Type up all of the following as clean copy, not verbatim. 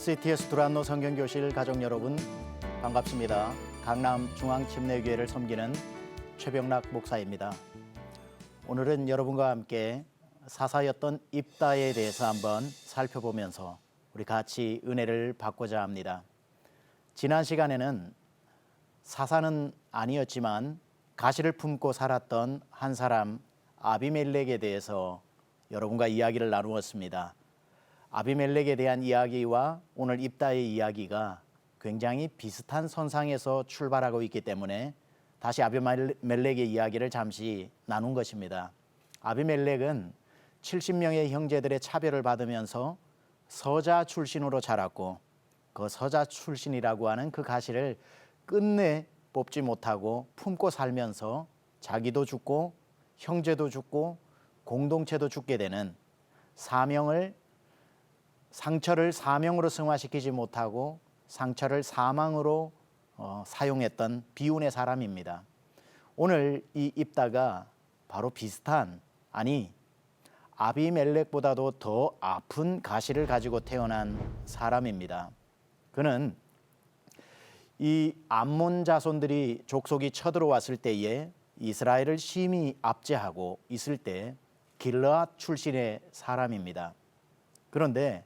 CTS 두란노 성경교실 가족 여러분 반갑습니다. 강남 중앙침례교회를 섬기는 최병락 목사입니다. 오늘은 여러분과 함께 사사였던 입다에 대해서 한번 살펴보면서 우리 같이 은혜를 받고자 합니다. 지난 시간에는 사사는 아니었지만 가시를 품고 살았던 한 사람 아비멜렉에 대해서 여러분과 이야기를 나누었습니다. 아비멜렉에 대한 이야기와 오늘 입다의 이야기가 굉장히 비슷한 선상에서 출발하고 있기 때문에 다시 아비멜렉의 이야기를 잠시 나눈 것입니다. 아비멜렉은 70명의 형제들의 차별을 받으면서 서자 출신으로 자랐고 그 서자 출신이라고 하는 그 가시를 끝내 뽑지 못하고 품고 살면서 자기도 죽고 형제도 죽고 공동체도 죽게 되는 상처를 사명으로 승화시키지 못하고 상처를 사망으로 사용했던 비운의 사람입니다. 오늘 이 입다가 바로 비슷한, 아니 아비멜렉보다도 더 아픈 가시를 가지고 태어난 사람입니다. 그는 이 암몬 자손들이 족속이 쳐들어왔을 때에 이스라엘을 심히 압제하고 있을 때 길르앗 출신의 사람입니다. 그런데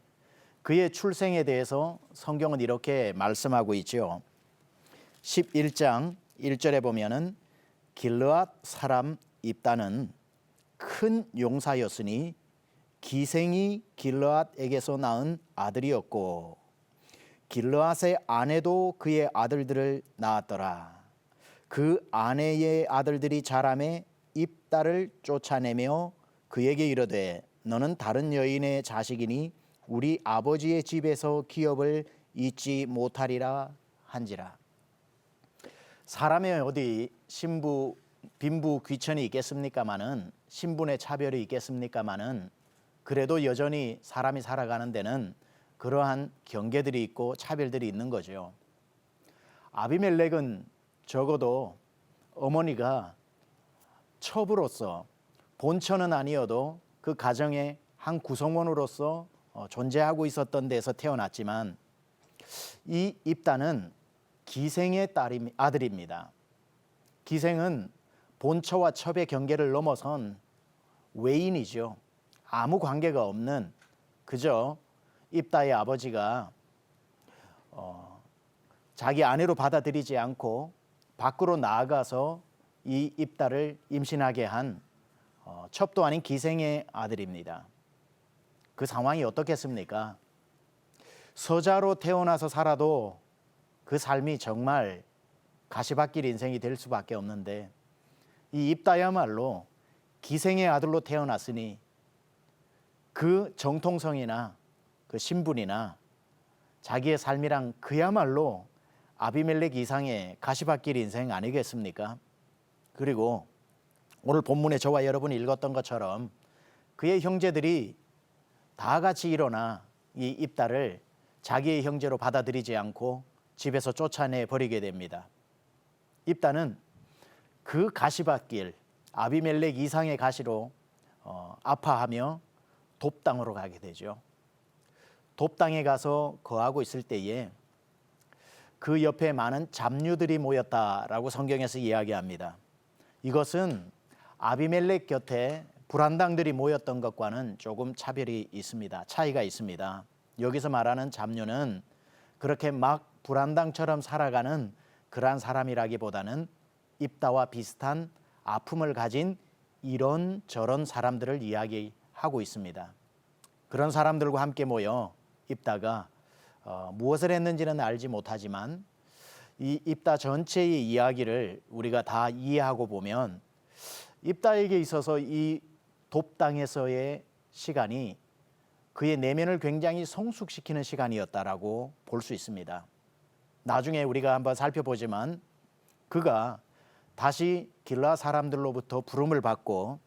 그의 출생에 대해서 성경은 이렇게 말씀하고 있죠. 11장 1절에 보면은 길르앗 사람 입다는 큰 용사였으니 기생이 길르앗에게서 낳은 아들이었고 길르앗의 아내도 그의 아들들을 낳았더라. 그 아내의 아들들이 자라매 입다를 쫓아내며 그에게 이르되 너는 다른 여인의 자식이니 우리 아버지의 집에서 기업을 잊지 못하리라 한지라. 사람의 어디 신부 빈부 귀천이 있겠습니까마는 신분의 차별이 있겠습니까마는 그래도 여전히 사람이 살아가는 데는 그러한 경계들이 있고 차별들이 있는 거죠. 아비멜렉은 적어도 어머니가 첩으로서 본처는 아니어도 그 가정의 한 구성원으로서 존재하고 있었던 데서 태어났지만 이 입다는 기생의 아들입니다. 기생은 본처와 첩의 경계를 넘어선 외인이죠. 아무 관계가 없는, 그저 입다의 아버지가 자기 아내로 받아들이지 않고 밖으로 나아가서 이 입다를 임신하게 한 첩도 아닌 기생의 아들입니다. 그 상황이 어떻겠습니까? 서자로 태어나서 살아도 그 삶이 정말 가시밭길 인생이 될 수밖에 없는데 이 입다야말로 기생의 아들로 태어났으니 그 정통성이나 그 신분이나 자기의 삶이랑 그야말로 아비멜렉 이상의 가시밭길 인생 아니겠습니까? 그리고 오늘 본문에 저와 여러분이 읽었던 것처럼 그의 형제들이 다 같이 일어나 이 입다를 자기의 형제로 받아들이지 않고 집에서 쫓아내 버리게 됩니다. 입다는 그 가시밭길 아비멜렉 이상의 가시로 아파하며 돕당으로 가게 되죠. 돕당에 가서 거하고 있을 때에 그 옆에 많은 잡류들이 모였다라고 성경에서 이야기합니다. 이것은 아비멜렉 곁에 불안당들이 모였던 것과는 조금 차이가 있습니다. 여기서 말하는 잡류는 그렇게 막 불안당처럼 살아가는 그러한 사람이라기보다는 입다와 비슷한 아픔을 가진 이런저런 사람들을 이야기하고 있습니다. 그런 사람들과 함께 모여 입다가 무엇을 했는지는 알지 못하지만 이 입다 전체의 이야기를 우리가 다 이해하고 보면 입다에게 있어서 이 돕당에서의 시간이 그의 내면을 굉장히 성숙시키는 시간이었다라고 볼 수 있습니다. 나중에 우리가 한번 살펴보지만 그가 다시 길라 사람들로부터 부름을 받고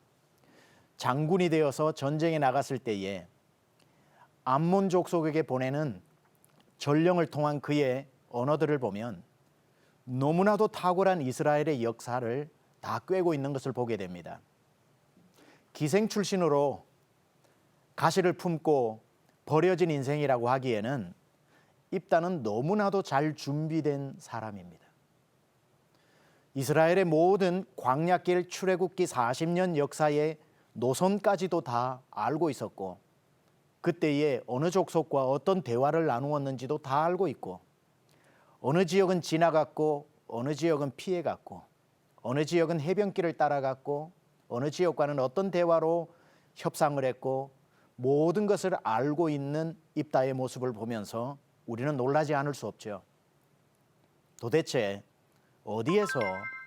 장군이 되어서 전쟁에 나갔을 때에 암몬 족속에게 보내는 전령을 통한 그의 언어들을 보면 너무나도 탁월한 이스라엘의 역사를 다 꿰고 있는 것을 보게 됩니다. 기생 출신으로 가시를 품고 버려진 인생이라고 하기에는 입다는 너무나도 잘 준비된 사람입니다. 이스라엘의 모든 광야길 출애굽기 40년 역사의 노선까지도 다 알고 있었고, 그때에 어느 족속과 어떤 대화를 나누었는지도 다 알고 있고, 어느 지역은 지나갔고 어느 지역은 피해갔고, 어느 지역은 해변길을 따라갔고 어느 지역과는 어떤 대화로 협상을 했고, 모든 것을 알고 있는 입다의 모습을 보면서 우리는 놀라지 않을 수 없죠. 도대체 어디에서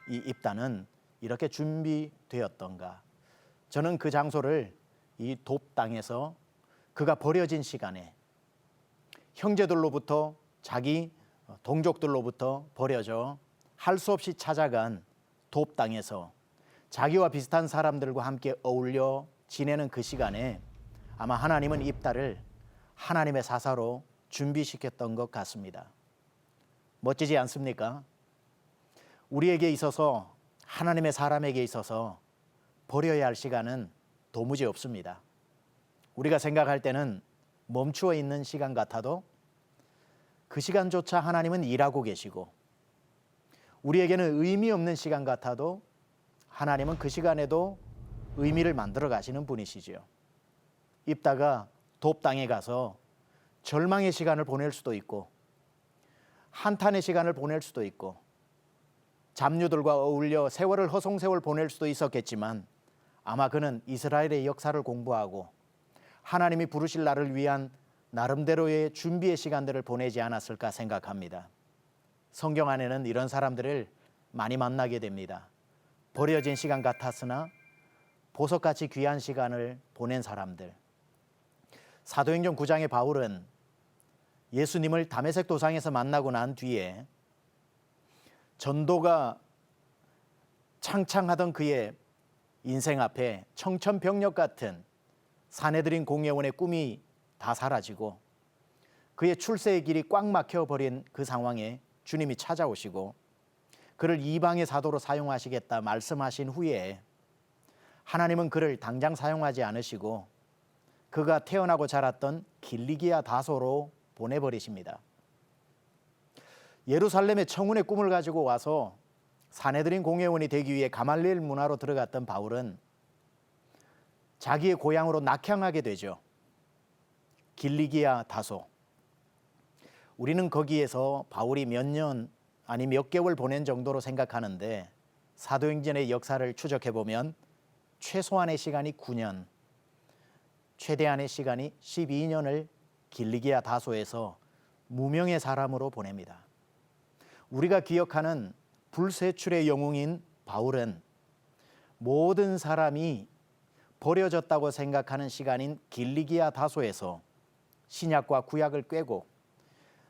이 입다는 이렇게 준비되었던가? 저는 그 장소를 이 돕 땅에서 그가 버려진 시간에 형제들로부터, 자기 동족들로부터 버려져 할 수 없이 찾아간 돕 땅에서 자기와 비슷한 사람들과 함께 어울려 지내는 그 시간에 아마 하나님은 입다를 하나님의 사사로 준비시켰던 것 같습니다. 멋지지 않습니까? 우리에게 있어서, 하나님의 사람에게 있어서 버려야 할 시간은 도무지 없습니다. 우리가 생각할 때는 멈추어 있는 시간 같아도 그 시간조차 하나님은 일하고 계시고, 우리에게는 의미 없는 시간 같아도 하나님은 그 시간에도 의미를 만들어 가시는 분이시지요. 입다가 돕 땅에 가서 절망의 시간을 보낼 수도 있고, 한탄의 시간을 보낼 수도 있고, 잡류들과 어울려 세월을 허송세월 보낼 수도 있었겠지만, 아마 그는 이스라엘의 역사를 공부하고 하나님이 부르실 나를 위한 나름대로의 준비의 시간들을 보내지 않았을까 생각합니다. 성경 안에는 이런 사람들을 많이 만나게 됩니다. 버려진 시간 같았으나 보석같이 귀한 시간을 보낸 사람들. 사도행전 9장의 바울은 예수님을 다메섹 도상에서 만나고 난 뒤에 전도가 창창하던 그의 인생 앞에 청천벽력 같은 사내들인 공예원의 꿈이 다 사라지고 그의 출세의 길이 꽉 막혀버린 그 상황에 주님이 찾아오시고 그를 이방의 사도로 사용하시겠다 말씀하신 후에 하나님은 그를 당장 사용하지 않으시고 그가 태어나고 자랐던 길리기아 다소로 보내버리십니다. 예루살렘의 청운의 꿈을 가지고 와서 사내들인 공예원이 되기 위해 가말리엘 문화로 들어갔던 바울은 자기의 고향으로 낙향하게 되죠. 길리기아 다소. 우리는 거기에서 바울이 몇 년 아니 몇 개월 보낸 정도로 생각하는데, 사도행전의 역사를 추적해 보면 최소한의 시간이 9년, 최대한의 시간이 12년을 길리기아 다소에서 무명의 사람으로 보냅니다. 우리가 기억하는 불세출의 영웅인 바울은 모든 사람이 버려졌다고 생각하는 시간인 길리기아 다소에서 신약과 구약을 꿰고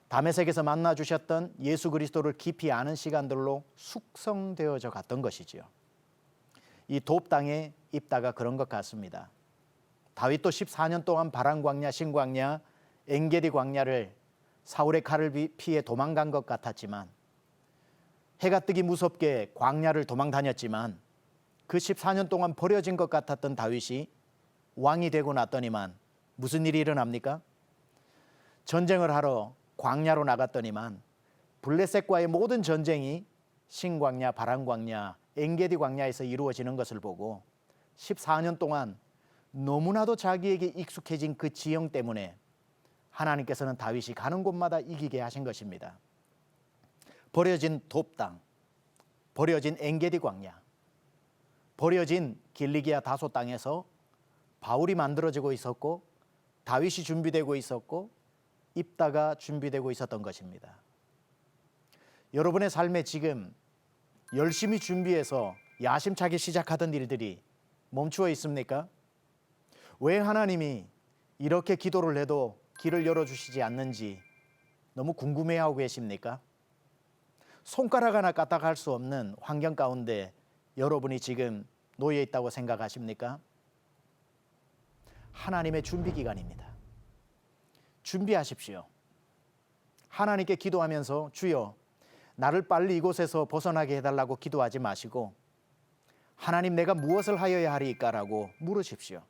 다메섹에서 만나 주셨던 예수 그리스도를 깊이 아는 시간들로 숙성되어져 갔던 것이지요. 이 돕 땅에 입다가 그런 것 같습니다. 다윗도 14년 동안 바란 광야, 신광야, 엔게디 광야를 사울의 칼을 피해 도망간 것 같았지만, 해가 뜨기 무섭게 광야를 도망 다녔지만, 그 14년 동안 버려진 것 같았던 다윗이 왕이 되고 났더니만 무슨 일이 일어납니까? 전쟁을 하러 광야로 나갔더니만 블레셋과의 모든 전쟁이 신광야, 바란광야, 엔게디 광야에서 이루어지는 것을 보고 14년 동안 너무나도 자기에게 익숙해진 그 지형 때문에 하나님께서는 다윗이 가는 곳마다 이기게 하신 것입니다. 버려진 돕 땅, 버려진 엔게디 광야, 버려진 길리기아 다소 땅에서 바울이 만들어지고 있었고 다윗이 준비되고 있었고 입다가 준비되고 있었던 것입니다. 여러분의 삶에 지금 열심히 준비해서 야심차게 시작하던 일들이 멈추어 있습니까? 왜 하나님이 이렇게 기도를 해도 길을 열어주시지 않는지 너무 궁금해하고 계십니까? 손가락 하나 까딱할 수 없는 환경 가운데 여러분이 지금 놓여 있다고 생각하십니까? 하나님의 준비 기간입니다. 준비하십시오. 하나님께 기도하면서 주여 나를 빨리 이곳에서 벗어나게 해달라고 기도하지 마시고 하나님 내가 무엇을 하여야 하리까라고 물으십시오.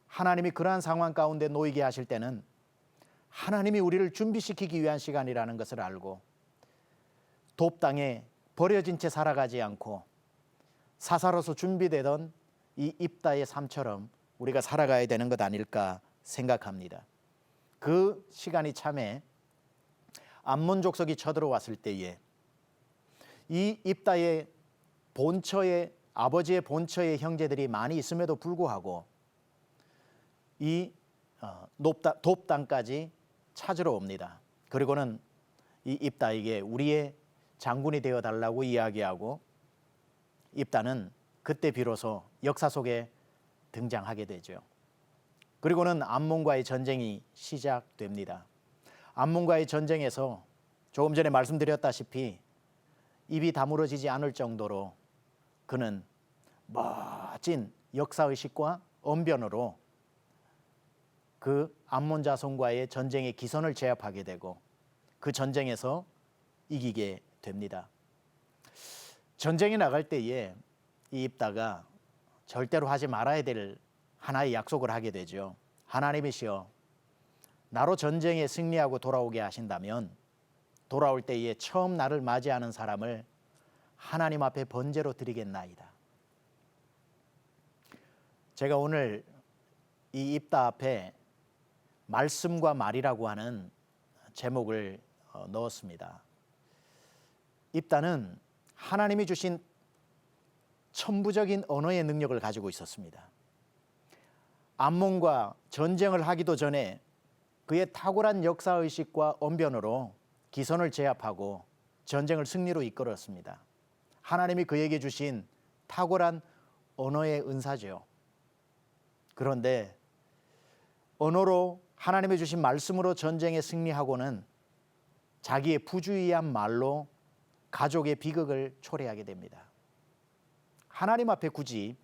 하나님이 그러한 상황 가운데 놓이게 하실 때는 하나님이 우리를 준비시키기 위한 시간이라는 것을 알고 돕 땅에 버려진 채 살아가지 않고 사사로서 준비되던 이 입다의 삶처럼 우리가 살아가야 되는 것 아닐까 생각합니다. 그 시간이 참에 암몬 족속이 쳐들어왔을 때에 이 입다의 본처의 아버지의 본처의 형제들이 많이 있음에도 불구하고 이 돕 땅까지 찾으러 옵니다. 그리고는 이 입다에게 우리의 장군이 되어 달라고 이야기하고 입다는 그때 비로소 역사 속에 등장하게 되죠. 그리고는 암몬과의 전쟁이 시작됩니다. 암몬과의 전쟁에서 조금 전에 말씀드렸다시피 입이 다물어지지 않을 정도로 그는 멋진 역사의식과 언변으로 그 암몬 자손과의 전쟁의 기선을 제압하게 되고 그 전쟁에서 이기게 됩니다. 전쟁에 나갈 때에 이 입다가 절대로 하지 말아야 될 하나의 약속을 하게 되죠. 하나님이시여, 나로 전쟁에 승리하고 돌아오게 하신다면 돌아올 때에 처음 나를 맞이하는 사람을 하나님 앞에 번제로 드리겠나이다. 제가 오늘 이 입다 앞에 말씀과 말이라고 하는 제목을 넣었습니다. 입다는 하나님이 주신 천부적인 언어의 능력을 가지고 있었습니다. 암몬과 전쟁을 하기도 전에 그의 탁월한 역사의식과 언변으로 기선을 제압하고 전쟁을 승리로 이끌었습니다. 하나님이 그에게 주신 탁월한 언어의 은사죠. 그런데 언어로 하나님이 주신 말씀으로 전쟁에 승리하고는 자기의 부주의한 말로 가족의 비극을 초래하게 됩니다. 하나님 앞에 굳이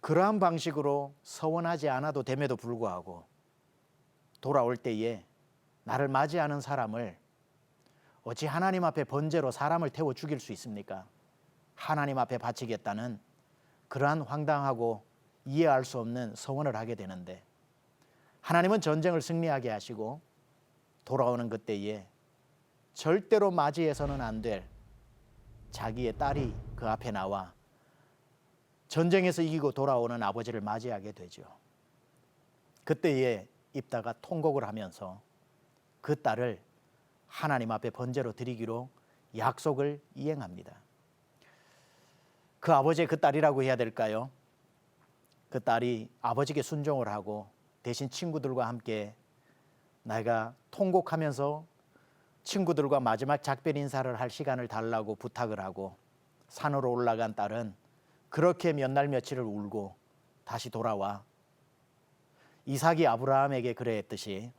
그러한 방식으로 서원하지 않아도 됨에도 불구하고 돌아올 때에 나를 맞이하는 사람을 어찌 하나님 앞에 번제로 사람을 태워 죽일 수 있습니까? 하나님 앞에 바치겠다는 그러한 황당하고 이해할 수 없는 서원을 하게 되는데 하나님은 전쟁을 승리하게 하시고 돌아오는 그때에 절대로 맞이해서는 안 될 자기의 딸이 그 앞에 나와 전쟁에서 이기고 돌아오는 아버지를 맞이하게 되죠. 그때에 입다가 통곡을 하면서 그 딸을 하나님 앞에 번제로 드리기로 약속을 이행합니다. 그 아버지의 그 딸이라고 해야 될까요? 그 딸이 아버지께 순종을 하고 대신 친구들과 함께 내가 통곡하면서 친구들과 마지막 작별 인사를 할 시간을 달라고 부탁을 하고 산으로 올라간 딸은 그렇게 몇 날 며칠을 울고 다시 돌아와 이삭이 아브라함에게 그래했듯이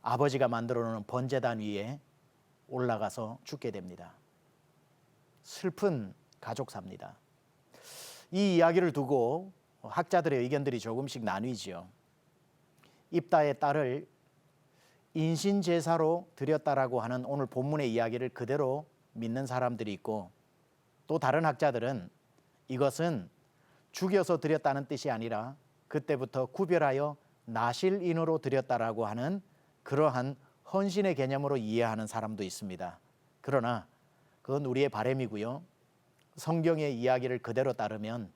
아버지가 만들어 놓은 번제단 위에 올라가서 죽게 됩니다. 슬픈 가족사입니다. 이 이야기를 두고 학자들의 의견들이 조금씩 나뉘지요. 입다의 딸을 인신제사로 드렸다라고 하는 오늘 본문의 이야기를 그대로 믿는 사람들이 있고 또 다른 학자들은 이것은 죽여서 드렸다는 뜻이 아니라 그때부터 구별하여 나실인으로 드렸다라고 하는 그러한 헌신의 개념으로 이해하는 사람도 있습니다. 그러나 그건 우리의 바람이고요. 성경의 이야기를 그대로 따르면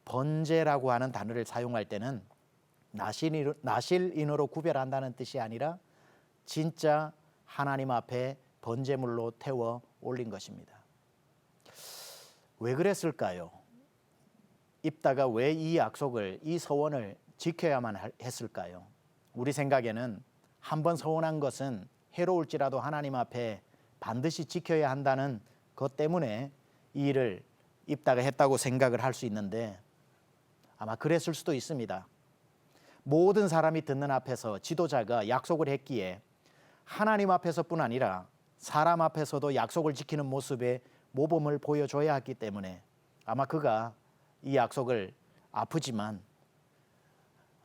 번제라고 하는 단어를 사용할 때는 나실인으로 구별한다는 뜻이 아니라 진짜 하나님 앞에 번제물로 태워 올린 것입니다. 왜 그랬을까요? 입다가 왜 이 약속을, 이 서원을 지켜야만 했을까요? 우리 생각에는 한번 서원한 것은 해로울지라도 하나님 앞에 반드시 지켜야 한다는 것 때문에 이 일을 입다가 했다고 생각을 할 수 있는데 아마 그랬을 수도 있습니다. 모든 사람이 듣는 앞에서 지도자가 약속을 했기에 하나님 앞에서뿐 아니라 사람 앞에서도 약속을 지키는 모습의 모범을 보여줘야 했기 때문에 아마 그가 이 약속을 아프지만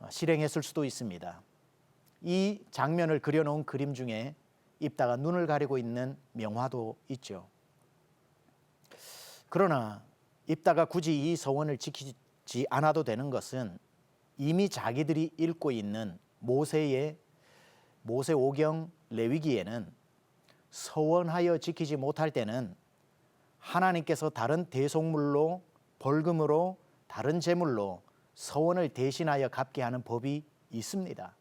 실행했을 수도 있습니다. 이 장면을 그려놓은 그림 중에 입다가 눈을 가리고 있는 명화도 있죠. 그러나 입다가 굳이 이 서원을 지키지 않아도 되는 것은 이미 자기들이 읽고 있는 모세의 모세오경 레위기에는 서원하여 지키지 못할 때는 하나님께서 다른 대속물로, 벌금으로, 다른 제물로 서원을 대신하여 갚게 하는 법이 있습니다.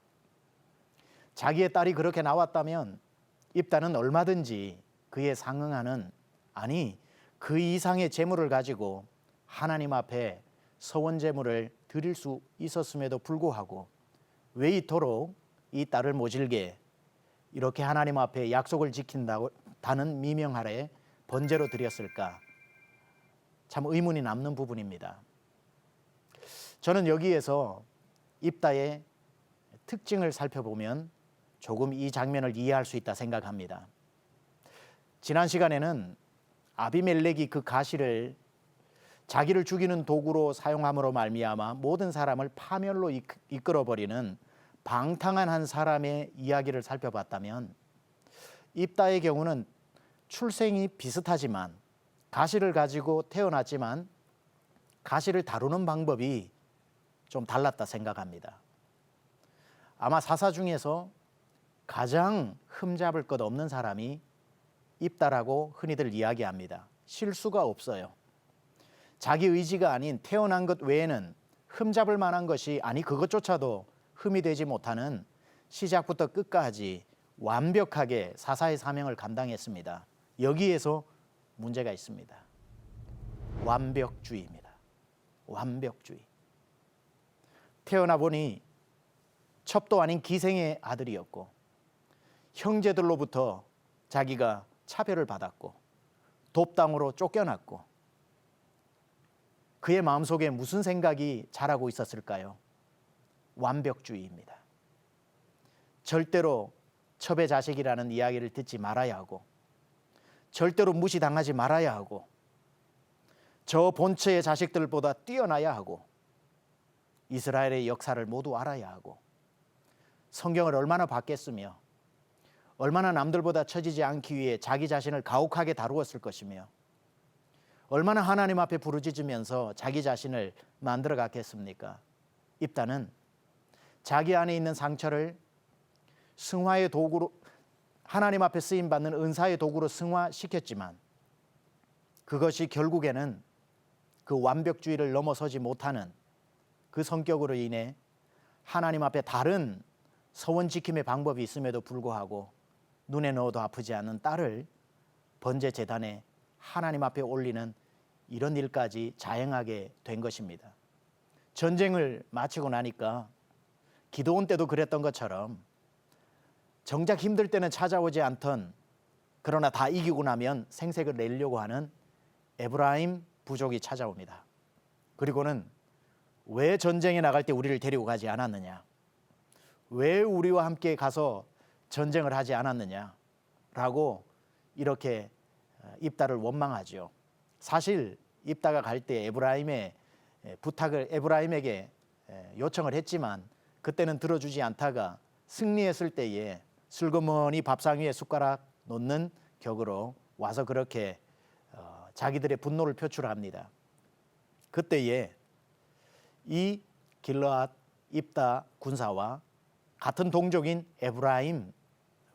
자기의 딸이 그렇게 나왔다면 입다는 얼마든지 그에 상응하는, 아니 그 이상의 제물을 가지고 하나님 앞에 서원 제물을 드릴 수 있었음에도 불구하고 왜 이토록 이 딸을 모질게 이렇게 하나님 앞에 약속을 지킨다는 미명 아래 번제로 드렸을까? 참 의문이 남는 부분입니다. 저는 여기에서 입다의 특징을 살펴보면 조금 이 장면을 이해할 수 있다 생각합니다. 지난 시간에는 아비멜렉이 그 가시를 자기를 죽이는 도구로 사용함으로 말미암아 모든 사람을 파멸로 이끌어버리는 방탕한 한 사람의 이야기를 살펴봤다면, 입다의 경우는 출생이 비슷하지만 가시를 가지고 태어났지만 가시를 다루는 방법이 좀 달랐다 생각합니다. 아마 사사 중에서 가장 흠잡을 것 없는 사람이 입다라고 흔히들 이야기합니다. 실수가 없어요. 자기 의지가 아닌 태어난 것 외에는 흠잡을 만한 것이, 아니 그것조차도 흠이 되지 못하는, 시작부터 끝까지 완벽하게 사사의 사명을 감당했습니다. 여기에서 문제가 있습니다. 완벽주의입니다. 완벽주의. 태어나 보니 첩도 아닌 기생의 아들이었고 형제들로부터 자기가 차별을 받았고 돕당으로 쫓겨났고, 그의 마음속에 무슨 생각이 자라고 있었을까요? 완벽주의입니다. 절대로 첩의 자식이라는 이야기를 듣지 말아야 하고, 절대로 무시당하지 말아야 하고, 저 본처의 자식들보다 뛰어나야 하고, 이스라엘의 역사를 모두 알아야 하고, 성경을 얼마나 봤겠으며 얼마나 남들보다 처지지 않기 위해 자기 자신을 가혹하게 다루었을 것이며 얼마나 하나님 앞에 부르짖으면서 자기 자신을 만들어 갔겠습니까? 입다는 자기 안에 있는 상처를 승화의 도구로, 하나님 앞에 쓰임받는 은사의 도구로 승화시켰지만 그것이 결국에는 그 완벽주의를 넘어서지 못하는 그 성격으로 인해 하나님 앞에 다른 서원 지킴의 방법이 있음에도 불구하고 눈에 넣어도 아프지 않은 딸을 번제 제단에 하나님 앞에 올리는 이런 일까지 자행하게 된 것입니다. 전쟁을 마치고 나니까 기드온 때도 그랬던 것처럼 정작 힘들 때는 찾아오지 않던, 그러나 다 이기고 나면 생색을 내려고 하는 에브라임 부족이 찾아옵니다. 그리고는 왜 전쟁에 나갈 때 우리를 데리고 가지 않았느냐, 왜 우리와 함께 가서 전쟁을 하지 않았느냐라고 이렇게 입다를 원망하죠. 사실 입다가 갈 때 에브라임의 부탁을 에브라임에게 요청을 했지만 그때는 들어주지 않다가 승리했을 때에 슬그머니 밥상 위에 숟가락 놓는 격으로 와서 그렇게 자기들의 분노를 표출합니다. 그때에 이 길르앗 입다 군사와 같은 동족인 에브라임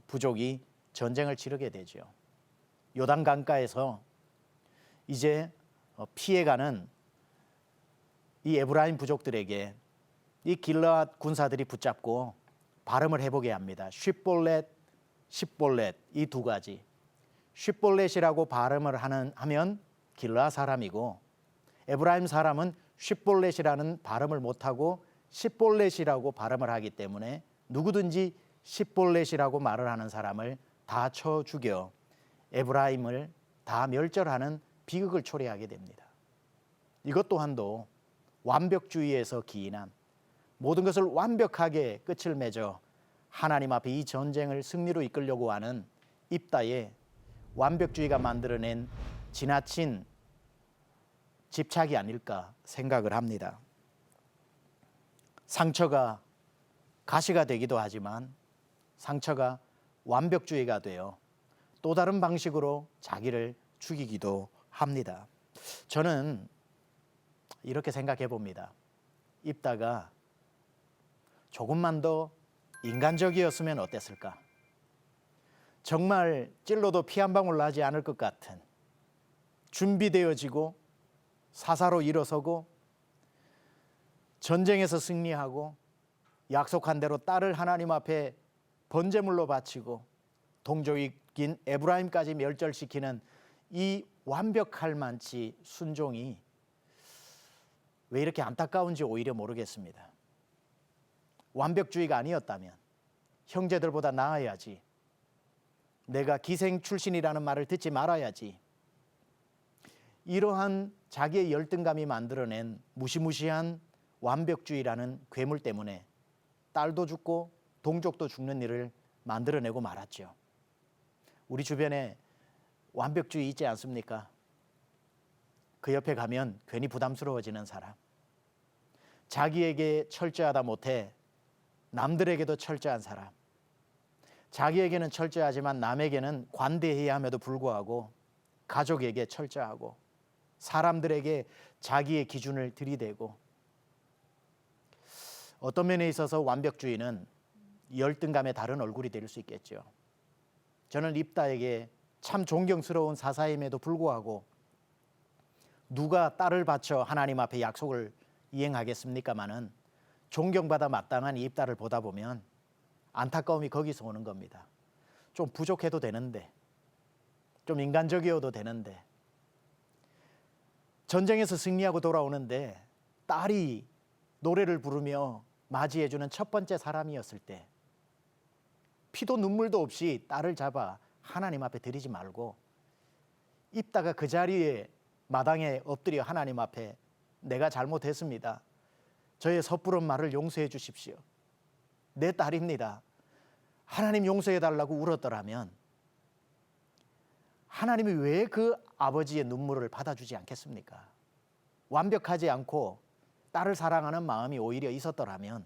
부족이 전쟁을 치르게 되죠. 요단 강가에서 이제 피해가는 이 에브라임 부족들에게 이 길르앗 군사들이 붙잡고 발음을 해보게 합니다. 쉽볼렛, 십볼렛, 이 두 가지. 쉽볼렛이라고 발음을 하면 길르앗 사람이고, 에브라임 사람은 쉽볼렛이라는 발음을 못하고 십볼렛이라고 발음을 하기 때문에 누구든지 십볼렛이라고 말을 하는 사람을 다 쳐 죽여 에브라임을 다 멸절하는 비극을 초래하게 됩니다. 이것 또한도 완벽주의에서 기인한, 모든 것을 완벽하게 끝을 맺어 하나님 앞에 이 전쟁을 승리로 이끌려고 하는 입다의 완벽주의가 만들어낸 지나친 집착이 아닐까 생각을 합니다. 상처가 가시가 되기도 하지만 상처가 완벽주의가 되어 또 다른 방식으로 자기를 죽이기도 합니다. 저는 이렇게 생각해 봅니다. 입다가 조금만 더 인간적이었으면 어땠을까? 정말 찔러도 피 한 방울 나지 않을 것 같은 준비되어지고 사사로 일어서고 전쟁에서 승리하고 약속한 대로 딸을 하나님 앞에 번제물로 바치고 동족인 에브라임까지 멸절시키는 이 완벽할 만치 순종이 왜 이렇게 안타까운지 오히려 모르겠습니다. 완벽주의가 아니었다면 형제들보다 나아야지, 내가 기생 출신이라는 말을 듣지 말아야지, 이러한 자기의 열등감이 만들어낸 무시무시한 완벽주의라는 괴물 때문에 딸도 죽고 동족도 죽는 일을 만들어내고 말았죠. 우리 주변에 완벽주의 있지 않습니까? 그 옆에 가면 괜히 부담스러워지는 사람, 자기에게 철저하다 못해 남들에게도 철저한 사람, 자기에게는 철저하지만 남에게는 관대해야 함에도 불구하고 가족에게 철저하고 사람들에게 자기의 기준을 들이대고, 어떤 면에 있어서 완벽주의는 열등감의 다른 얼굴이 될 수 있겠죠. 저는 입다에게 참 존경스러운 사사임에도 불구하고 누가 딸을 바쳐 하나님 앞에 약속을 이행하겠습니까마는 존경받아 마땅한 이 입다를 보다 보면 안타까움이 거기서 오는 겁니다. 좀 부족해도 되는데, 좀 인간적이어도 되는데, 전쟁에서 승리하고 돌아오는데 딸이 노래를 부르며 맞이해주는 첫 번째 사람이었을 때 피도 눈물도 없이 딸을 잡아 하나님 앞에 드리지 말고 입다가 그 자리에 마당에 엎드려 하나님 앞에 내가 잘못했습니다, 저의 섣부른 말을 용서해 주십시오, 내 딸입니다, 하나님 용서해 달라고 울었더라면 하나님이 왜 그 아버지의 눈물을 받아주지 않겠습니까? 완벽하지 않고 딸을 사랑하는 마음이 오히려 있었더라면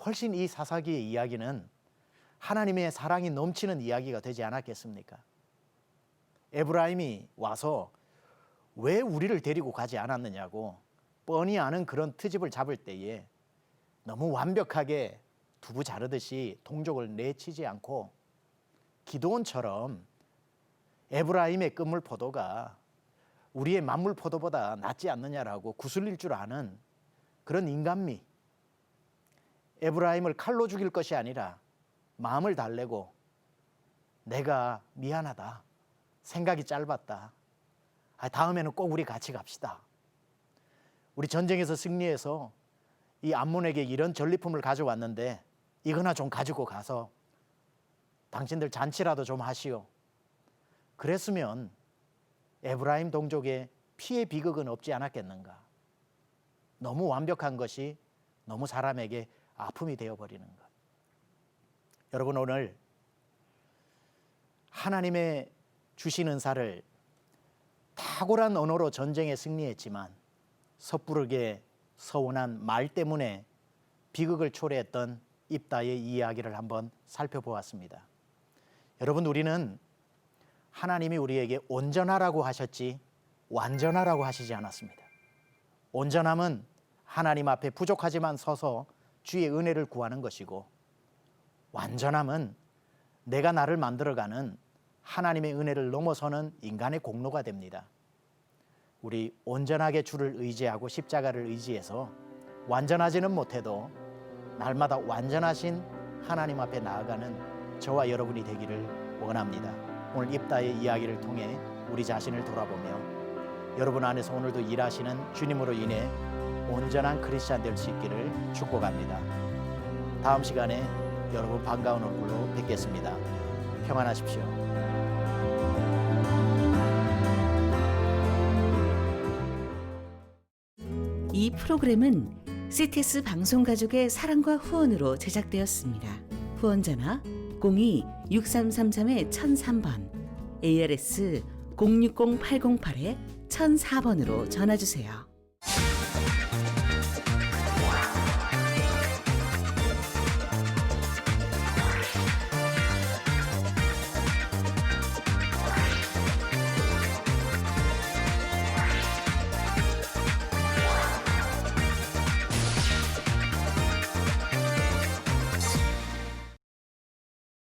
훨씬 이 사사기의 이야기는 하나님의 사랑이 넘치는 이야기가 되지 않았겠습니까? 에브라임이 와서 왜 우리를 데리고 가지 않았느냐고 뻔히 아는 그런 트집을 잡을 때에 너무 완벽하게 두부 자르듯이 동족을 내치지 않고 기드온처럼 에브라임의 끝물 포도가 우리의 만물 포도보다 낫지 않느냐라고 구슬릴 줄 아는 그런 인간미, 에브라임을 칼로 죽일 것이 아니라 마음을 달래고 내가 미안하다, 생각이 짧았다, 다음에는 꼭 우리 같이 갑시다, 우리 전쟁에서 승리해서 이 암몬에게 이런 전리품을 가져왔는데 이거나 좀 가지고 가서 당신들 잔치라도 좀 하시오, 그랬으면 에브라임 동족의 피해 비극은 없지 않았겠는가. 너무 완벽한 것이 너무 사람에게 아픔이 되어버리는 것. 여러분, 오늘 하나님의 주신 은사를 탁월한 언어로 전쟁에 승리했지만 섣부르게 서운한 말 때문에 비극을 초래했던 입다의 이야기를 한번 살펴보았습니다. 여러분, 우리는 하나님이 우리에게 온전하라고 하셨지 완전하라고 하시지 않았습니다. 온전함은 하나님 앞에 부족하지만 서서 주의 은혜를 구하는 것이고, 완전함은 내가 나를 만들어가는 하나님의 은혜를 넘어서는 인간의 공로가 됩니다. 우리 온전하게 주를 의지하고 십자가를 의지해서 완전하지는 못해도 날마다 완전하신 하나님 앞에 나아가는 저와 여러분이 되기를 원합니다. 오늘 입다의 이야기를 통해 우리 자신을 돌아보며 여러분 안에서 오늘도 일하시는 주님으로 인해 온전한 크리스찬 될 수 있기를 축복합니다. 다음 시간에 여러분 반가운 얼굴로 뵙겠습니다. 평안하십시오. 이 프로그램은 CTS 방송가족의 사랑과 후원으로 제작되었습니다. 후원전화 02-6333-1003번, ARS 060-808-1004번으로 전화주세요.